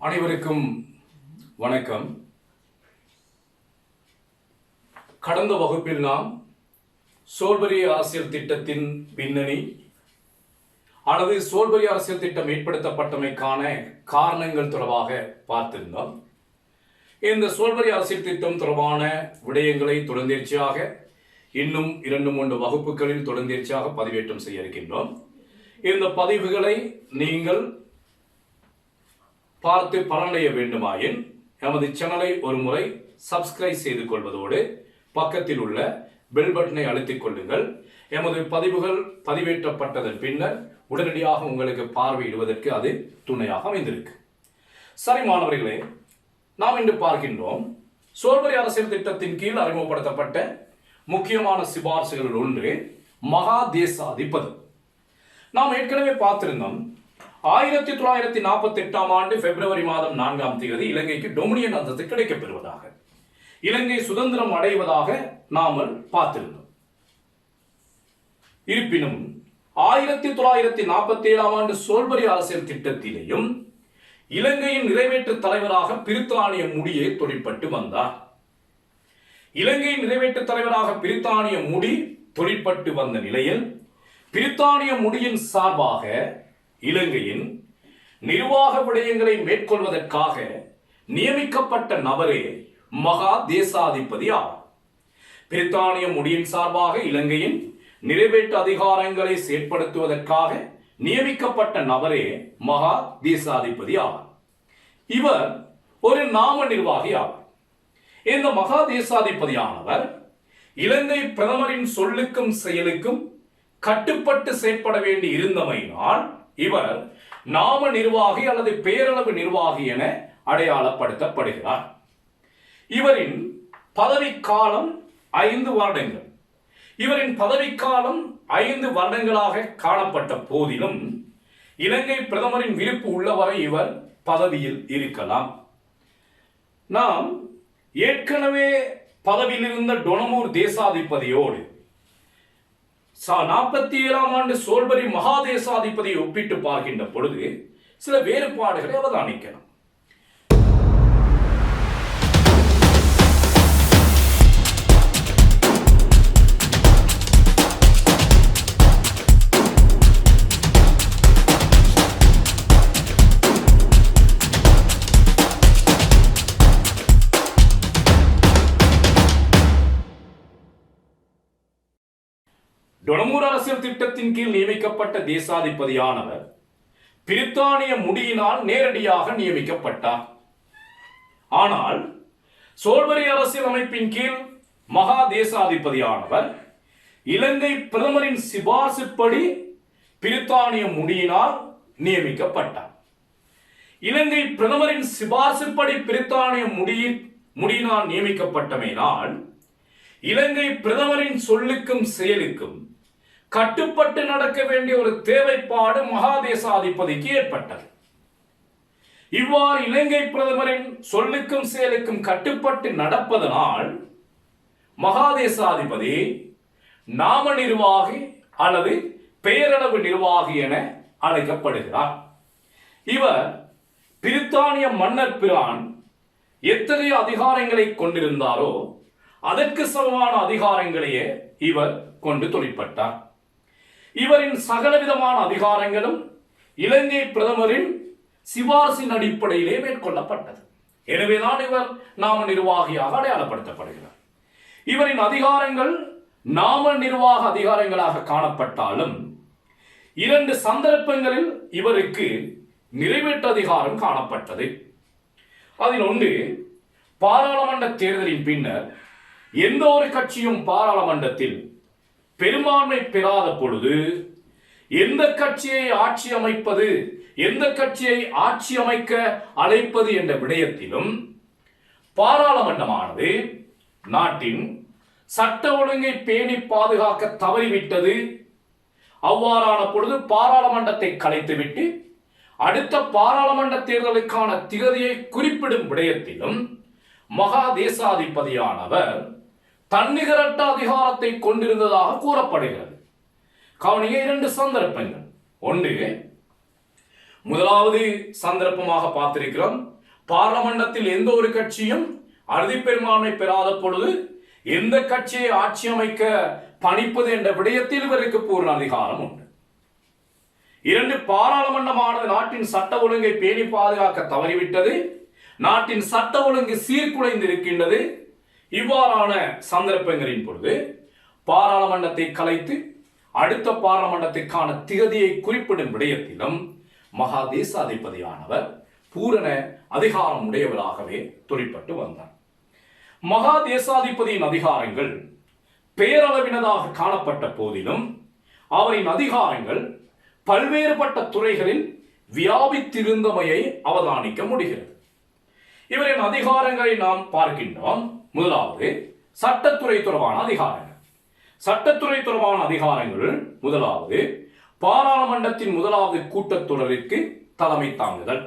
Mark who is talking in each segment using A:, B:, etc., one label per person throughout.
A: அனைவருக்கும் வணக்கம். கடந்த வகுப்பில் நாம் சோல்பரி அரசியல் திட்டத்தின் பின்னணி அல்லது சோல்பரி அரசியல் திட்டம் ஏற்படுத்தப்பட்டமைக்கான காரணங்கள் தொடர்பாக பார்த்திருந்தோம். இந்த சோல்பரி அரசியல் திட்டம் தொடர்பான விடயங்களை தொடர்ந்தேர்ச்சியாக இன்னும் 2-3 வகுப்புகளில் தொடர்ந்தேர்ச்சியாக பதிவேற்றம் செய்ய இருக்கின்றோம். இந்த பதிவுகளை நீங்கள் பார்த்து பலனடைய வேண்டுமாயின் எமது சேனலை ஒரு முறை சப்ஸ்கிரைப் செய்து கொள்வதோடு பக்கத்தில் உள்ள பெல் பட்டனை அழுத்திக் கொள்ளுங்கள். எமது பதிவுகள் பதிவேற்றப்பட்டதன் பின்னர் உடனடியாக உங்களுக்கு பார்வையிடுவதற்கு அது துணையாக அமைந்திருக்கு. சரி மாணவர்களே, நாம் இன்று பார்க்கின்றோம் சோல்பரி அரசியல் திட்டத்தின் கீழ் அறிமுகப்படுத்தப்பட்ட முக்கியமான சிபார்சுகளில் ஒன்று மகா தேசாதிபதி. நாம் ஏற்கனவே பார்த்திருந்தோம் 1948ஆம் ஆண்டு பிப்ரவரி மாதம் 4ஆம் தேதி இலங்கைக்கு டொமினியன் அந்தஸ்து கிடைக்கப் பெறுவதாக, இலங்கை சுதந்திரம் அடைவதாக நாம் பார்த்திருந்தோம். இருப்பினும் 1947ஆம் ஆண்டு சோல்பரி அரசியல் திட்டத்திலேயும் இலங்கையின் நிறைவேற்று தலைவராக பிரித்தானிய முடியை தொழிற்பட்டு வந்தார். இலங்கையின் நிறைவேற்று தலைவராக பிரித்தானிய முடி தொழிற்பட்டு வந்த நிலையில் பிரித்தானிய முடியின் சார்பாக இலங்கையின் நிர்வாக விடயங்களை மேற்கொள்வதற்காக நியமிக்கப்பட்ட நபரே மகா தேசாதிபதி ஆவார். பிரித்தானிய முடியின் சார்பாக இலங்கையின் நிறைவேற்று அதிகாரங்களை செயற்படுத்துவதற்காக நியமிக்கப்பட்ட நபரே மகா தேசாதிபதி ஆவார். இவர் ஒரு நாம நிர்வாகி ஆவார். இந்த மகா தேசாதிபதியானவர் இலங்கை பிரதமரின் சொல்லுக்கும் செயலுக்கும் கட்டுப்பட்டு செயற்பட வேண்டி இருந்தமையினால் இவர் நாம நிர்வாகி அல்லது பேரளவு நிர்வாகி என அடையாளப்படுத்தப்படுகிறார். இவரின் பதவிக்காலம் 5 வருடங்கள். இவரின் பதவிக்காலம் 5 வருடங்களாக காணப்பட்ட போதிலும் இலங்கை பிரதமரின் விருப்பு உள்ளவரை இவர் பதவியில் இருக்கலாம். நாம் ஏற்கனவே பதவியில் இருந்த டொனமூர் தேசாதிபதியோடு 47ஆம் ஆண்டு சோல்பரி மகா தேசாதிபதியை ஒப்பிட்டு பார்க்கின்ற பொழுது சில வேறுபாடுகளை அவதானிக்கலாம். டொனமூர் அரசியல் திட்டத்தின் கீழ் நியமிக்கப்பட்ட தேசாதிபதியானவர் பிரித்தானிய முடியினால் நேரடியாக நியமிக்கப்பட்டார். ஆனால் சோல்பரி அரசியல் அமைப்பின் கீழ் மகா தேசாதிபதியானவர் இலங்கை பிரதமரின் சிபார்சுப்படி பிரித்தானிய முடியினால் நியமிக்கப்பட்டார். இலங்கை பிரதமரின் சிபார்சுப்படி பிரித்தானிய முடியினால் நியமிக்கப்பட்டமையினால் இலங்கை பிரதமரின் சொல்லுக்கும் செயலுக்கும் கட்டுப்பட்டு நடக்க வேண்டிய ஒரு தேவைப்பாடு மகா தேசாதிபதிக்கு ஏற்பட்டது. இவ்வாறு இலங்கை பிரதமரின் சொல்லுக்கும் செயலுக்கும் கட்டுப்பட்டு நடப்பதனால் மகா தேசாதிபதி நாம நிர்வாகி அல்லது பெயரளவு நிர்வாகி என அழைக்கப்படுகிறார். இவர் பிரித்தானிய மன்னர் பிரான் எத்தகைய அதிகாரங்களை கொண்டிருந்தாரோ அதற்கு சமமான அதிகாரங்களையே இவர் கொண்டு தொழிற்பட்டார். இவரின் சகலவிதமான அதிகாரங்களும் இலங்கை பிரதமரின் சிபார்சின் அடிப்படையிலே மேற்கொள்ளப்பட்டது. எனவேதான் இவர் நாம நிர்வாகியாக அடையாளப்படுத்தப்படுகிறார். இவரின் அதிகாரங்கள் நாம நிர்வாக அதிகாரங்களாக காணப்பட்டாலும் 2 சந்தர்ப்பங்களில் இவருக்கு நிறைவேற்று அதிகாரம் காணப்பட்டது. அதில் ஒன்று, பாராளுமன்ற தேர்தலின் பின்னர் எந்த ஒரு கட்சியும் பாராளுமன்றத்தில் பெரும்பான்மை பெறாத பொழுது எந்த கட்சியை ஆட்சி அமைப்பது, எந்த கட்சியை ஆட்சி அமைக்க அழைப்பது என்ற விடயத்திலும் பாராளுமன்றமானது நாட்டின் சட்ட ஒழுங்கை பேணி பாதுகாக்க தவறிவிட்டது. அவ்வாறான பொழுது பாராளுமன்றத்தை கலைத்துவிட்டு அடுத்த பாராளுமன்ற தேர்தலுக்கான திகதியை குறிப்பிடும் விடயத்திலும் மகா தேசாதிபதியானவர் தன்னிகரற்ற அதிகாரத்தை கொண்டிருந்ததாக கூறப்படுகிறது. கவனிய 2 சந்தர்ப்பங்கள். ஒன்று, முதலாவது சந்தர்ப்பமாக பார்த்திருக்கிறோம். பார்லமெண்டத்தில் எந்த ஒரு கட்சியும் அறுதி பெரும்பான்மை பெறாத பொழுது எந்த கட்சியை ஆட்சி அமைக்க பணிப்பது என்ற விடயத்தில் இவருக்கு பூர்ண அதிகாரம் உண்டு. 2, பாராளுமன்றமானது நாட்டின் சட்ட ஒழுங்கை பேணி பாதுகாக்க தவறிவிட்டது, நாட்டின் சட்ட ஒழுங்கு சீர்குலைந்து இருக்கின்றது. இவ்வாறான சந்தர்ப்பங்களின் பொழுது பாராளுமன்றத்தை கலைத்து அடுத்த பாராளுமன்றத்திற்கான திகதியை குறிப்பிடும் விடயத்திலும் மகா தேசாதிபதியானவர் பூரண அதிகாரம் உடையவராகவே தொழிற்பட்டு வந்தார். மகா தேசாதிபதியின் அதிகாரங்கள் பேரளவினதாக காணப்பட்ட போதிலும் அவரின் அதிகாரங்கள் பல்வேறுபட்ட துறைகளில் வியாபித்திருந்தமையை அவதானிக்க முடிகிறது. இவரின் அதிகாரங்களை நாம் பார்க்கின்றோம். முதலாவது சட்டத்துறை தொடர்பான அதிகாரங்கள். சட்டத்துறை தொடர்பான அதிகாரங்கள் முதலாவது பாராளுமன்றத்தின் முதலாவது கூட்டத்தொடருக்கு தலைமை தாங்குதல்.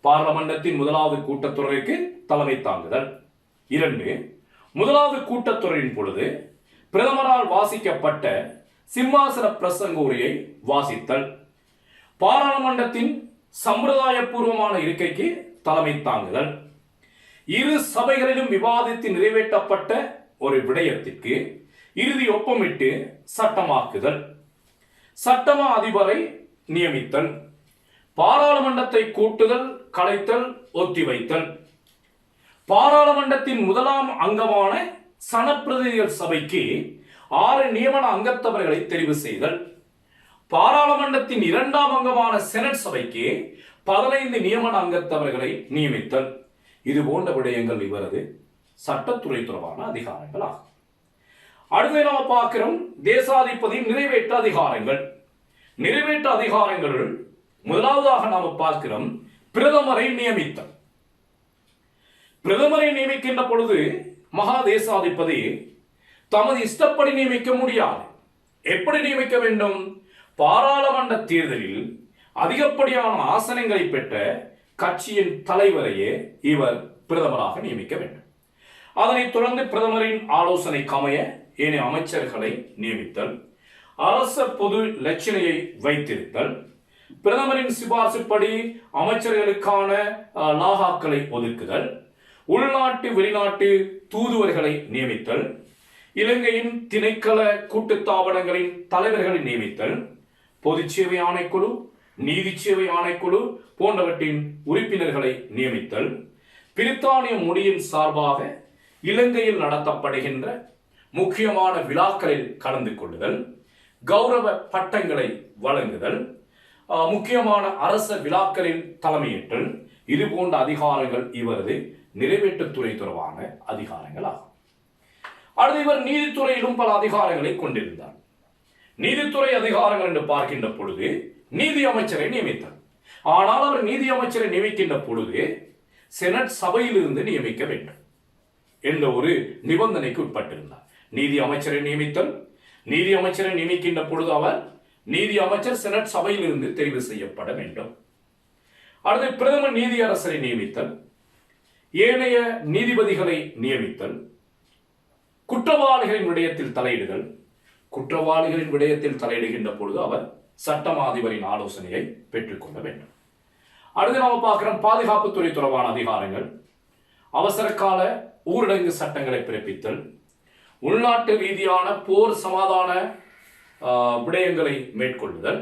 A: பாராளுமன்றத்தின் முதலாவது கூட்டத்தொடருக்கு தலைமை தாங்குதல். 2, முதலாவது கூட்டத்தொடரின் பொழுது பிரதமரால் வாசிக்கப்பட்ட சிம்மாசன பிரசங்க உரையை வாசித்தல். பாராளுமன்றத்தின் சம்பிரதாயபூர்வமான இருக்கைக்கு தலைமை தாங்குதல். இரு சபைகளிலும் விவாதித்து நிறைவேற்றப்பட்ட ஒரு விடயத்திற்கு இறுதி ஒப்பமிட்டு சட்டமாக்குதல். சட்டமா அதிபரை நியமித்தல். பாராளுமன்றத்தை கூட்டுதல், கலைத்தல், ஒத்திவைத்தல். பாராளுமன்றத்தின் முதலாம் அங்கமான சனப்பிரதிநிதிகள் சபைக்கு 6 நியமன அங்கத்தவர்களை தெரிவு செய்தல். பாராளுமன்றத்தின் 2ஆம் அங்கமான செனட் சபைக்கு 15 நியமன அங்கத்தவர்களை நியமித்தல். இது போன்ற விடயங்கள் இவரது சட்டத்துறை தொடர்பான அதிகாரங்கள் ஆகும். அடுத்து நாம பார்க்கிறோம் தேசாதிபதியின் நிறைவேற்ற அதிகாரங்கள். நிறைவேற்ற அதிகாரங்களுள் முதலாவதாக நாம பார்க்கிறோம் பிரதமரை நியமித்தல். பிரதமரை நியமிக்கின்ற பொழுது மகா தேசாதிபதி தமது இஷ்டப்படி நியமிக்க முடியாது. எப்படி நியமிக்க வேண்டும்? பாராளுமன்ற தேர்தலில் அதிகப்படியான ஆசனங்களை பெற்ற கட்சியின் தலைவரையே இவர் பிரதமராக நியமிக்க வேண்டும். அதனைத் தொடர்ந்து பிரதமரின் ஆலோசனை கமைய ஏனைய அமைச்சர்களை நியமித்தல், அரச பொது லட்சணையை வைத்திருத்தல், பிரதமரின் சிபார்சுப்படி அமைச்சர்களுக்கான லாகாக்களை ஒதுக்குதல், உள்நாட்டு வெளிநாட்டு தூதுவர்களை நியமித்தல், இலங்கையின் திணைக்கள கூட்டுத்தாபனங்களின் தலைவர்களை நியமித்தல், பொது சேவை ஆணைக்குழு, நீதி சேவை ஆணைக்குழு போன்றவற்றின் உறுப்பினர்களை நியமித்தல், பிரித்தானிய முடியின் சார்பாக இலங்கையில் நடத்தப்படுகின்ற முக்கியமான விழாக்களில் கலந்து கொள்ளுதல், கௌரவ பட்டங்களை வழங்குதல், முக்கியமான அரச விழாக்களில் தலைமையேற்றல், இது போன்ற அதிகாரங்கள் இவரது நிறைவேற்றுத்துறை தொடர்பான அதிகாரங்கள் ஆகும். அடுத்து இவர் நீதித்துறையிலும் பல அதிகாரங்களை கொண்டிருந்தார். நீதித்துறை அதிகாரங்கள் என்று பார்க்கின்ற பொழுது நீதி அமைச்சரை நியமித்தார். ஆனால் அவர் நீதி அமைச்சரை நியமிக்கின்ற பொழுது செனட் சபையிலிருந்து நியமிக்க வேண்டும் என்ற ஒரு நிபந்தனைக்கு உட்பட்டிருந்தார். நீதி அமைச்சரை நியமித்தல், நீதி அமைச்சரை நியமிக்கின்ற பொழுது அவர் நீதி அமைச்சர் செனட் சபையிலிருந்து தெரிவு செய்யப்பட வேண்டும். அடுத்து பிரதமர் நீதியரசரை நியமித்தல், ஏனைய நீதிபதிகளை நியமித்தல், குற்றவாளிகளின் விடயத்தில் தலையிடுதல். குற்றவாளிகளின் விடயத்தில் தலையிடுகின்ற பொழுது அவர் சட்டமா அதிபரின் ஆலோசனையை பெற்றுக்கொள்ள வேண்டும். அடுத்து நாம பார்க்கிறோம் பாதுகாப்புத்துறை தொடர்பான அதிகாரங்கள். அவசர கால ஊரடங்கு சட்டங்களை பிறப்பித்தல், உள்நாட்டு ரீதியான போர் சமாதான விடயங்களை மேற்கொள்ளுதல்.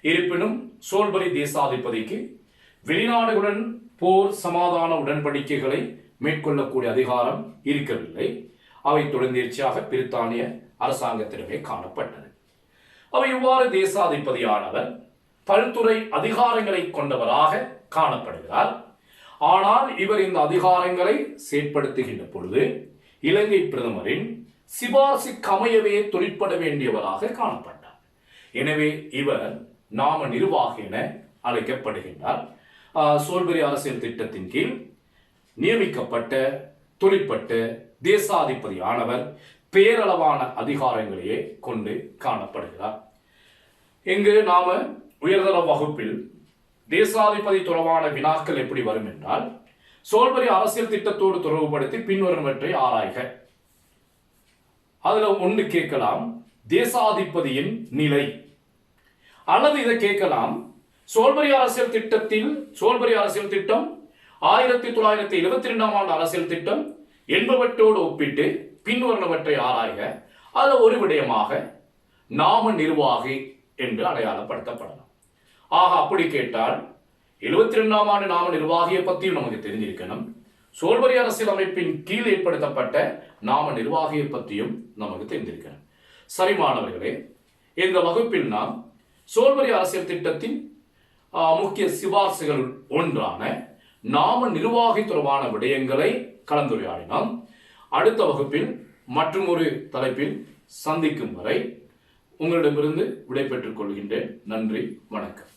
A: இருப்பினும் சோல்பரி தேசாதிபதிக்கு வெளிநாடுகளுடன் போர் சமாதான உடன்படிக்கைகளை மேற்கொள்ளக்கூடிய அதிகாரம் இருக்கவில்லை. அவை தொடர்ந்தேர்ச்சியாக பிரித்தானிய அரசாங்கத்திடமே காணப்பட்டது. அவை இவ்வாறு தேசாதிபதியானவர் பல்துறை அதிகாரங்களை கொண்டவராக காணப்படுகிறார். ஆனால் இவர் இந்த அதிகாரங்களை செயற்படுத்துகின்ற பொழுது இலங்கை பிரதமரின் சிபார்சுக்கு அமையவே தொழிற்பட வேண்டியவராக காணப்பட்டார். எனவே இவர் நாம நிர்வாக என அழைக்கப்படுகின்றார். சோல்பரி அரசியல் திட்டத்தின் கீழ் நியமிக்கப்பட்ட தொழிற்பட்ட தேசாதிபதியானவர் பேரளவான அதிகாரங்களையே கொண்டு காணப்படுகிறார். இங்கு நாம உயர்தர வகுப்பில் தேசாதிபதி தொடர்பான வினாக்கள் எப்படி வரும் என்றால், சோல்பரி அரசியல் திட்டத்தோடு தொடர்புபடுத்தி பின்வருவற்றை ஆராய்க. அதுல ஒன்று கேட்கலாம், தேசாதிபதியின் நிலை. அல்லது இதை கேட்கலாம், சோல்பரி அரசியல் திட்டம் 1922 ஆண்டு அரசியல் திட்டம் என்பவற்றோடு ஒப்பிட்டு பின்வருவனவற்றை ஆராய்க. அதில் ஒரு விடயமாக நாம நிர்வாகி என்று அடையாளப்படுத்தப்படலாம். ஆக அப்படி கேட்டால் 72ஆம் ஆண்டு நாம நிர்வாகியை பற்றியும் நமக்கு தெரிஞ்சிருக்கணும். சோல்பரி அரசியல் அமைப்பின் கீழ் ஏற்படுத்தப்பட்ட நாம நிர்வாகியை பற்றியும் நமக்கு தெரிந்திருக்கணும். சரி மாணவர்களே, இந்த வகுப்பில் நாம் சோல்பரி அரசியல் திட்டத்தின் முக்கிய சிபார்சுகள் ஒன்றான நாம நிர்வாகி தொடர்பான விடயங்களை கலந்துரையாடினோம். அடுத்த வகுப்பில் மற்றும் ஒரு தலைப்பில் சந்திக்கும் வரை உங்களிடமிருந்து விடைபெற்றுக் கொள்கின்றேன். நன்றி, வணக்கம்.